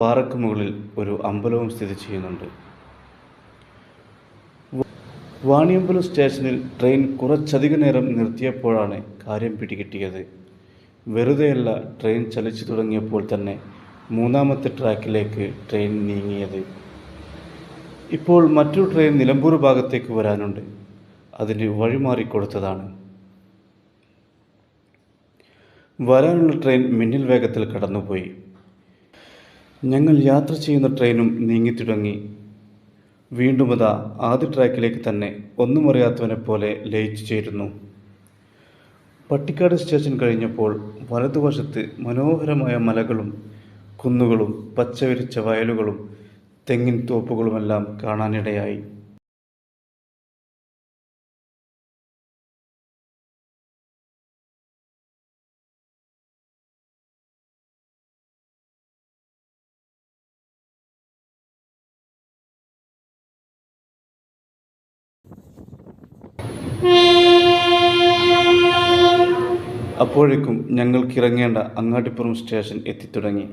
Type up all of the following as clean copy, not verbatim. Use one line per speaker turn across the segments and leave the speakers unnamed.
പാറയ്ക്ക് മുകളിൽ ഒരു അമ്പലവും സ്ഥിതി ചെയ്യുന്നുണ്ട്. വാണിയമ്പലം സ്റ്റേഷനിൽ ട്രെയിൻ കുറച്ചധിക നേരം നിർത്തിയപ്പോഴാണ് കാര്യം പിടികിട്ടിയത്. വെറുതെയല്ല ട്രെയിൻ ചലിച്ചു തുടങ്ങിയപ്പോൾ തന്നെ മൂന്നാമത്തെ ട്രാക്കിലേക്ക് ട്രെയിൻ നീങ്ങിയത്. ഇപ്പോൾ മറ്റൊരു ട്രെയിൻ നിലമ്പൂർ ഭാഗത്തേക്ക് വരാനുണ്ട്. അതിന് വഴിമാറിക്കൊടുത്തതാണ്. വരാനുള്ള ട്രെയിൻ മിന്നൽ വേഗത്തിൽ കടന്നുപോയി. ഞങ്ങൾ യാത്ര ചെയ്യുന്ന ട്രെയിനും നീങ്ങിത്തുടങ്ങി. വീണ്ടും അതാ ആദ്യ ട്രാക്കിലേക്ക് തന്നെ ഒന്നും അറിയാത്തവനെ പോലെ ലയിച്ചു ചേരുന്നു. പട്ടിക്കാട് സ്റ്റേഷൻ കഴിഞ്ഞപ്പോൾ വലതുവശത്ത് മനോഹരമായ മലകളും കുന്നുകളും പച്ചവിരിച്ച വയലുകളും തെങ്ങിൻ തോപ്പുകളുമെല്ലാം കാണാനിടയായി. അപ്പോഴേക്കും ഞങ്ങൾക്കിറങ്ങേണ്ട അങ്ങാടിപ്പുറം സ്റ്റേഷൻ എത്തിത്തുടങ്ങി.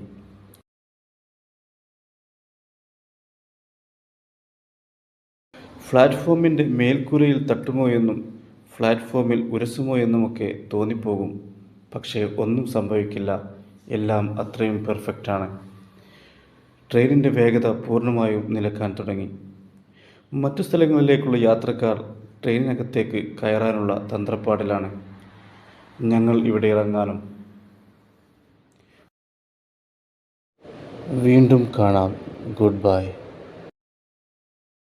പ്ലാറ്റ്ഫോമിൻ്റെ മേൽക്കൂരയിൽ തട്ടുമോ എന്നും പ്ലാറ്റ്ഫോമിൽ ഉരസുമോ എന്നുമൊക്കെ തോന്നിപ്പോകും. പക്ഷേ ഒന്നും സംഭവിക്കില്ല. എല്ലാം അത്രയും പെർഫെക്റ്റാണ്. ട്രെയിനിൻ്റെ വേഗത പൂർണ്ണമായും നിലക്കാൻ തുടങ്ങി. മറ്റു സ്ഥലങ്ങളിലേക്കുള്ള യാത്രക്കാർ ട്രെയിനിനകത്തേക്ക് കയറാനുള്ള തന്ത്രപ്പാടിലാണ്. ഞങ്ങൾ ഇവിടെ ഇറങ്ങാനും. വീണ്ടും കാണാം. Good bye.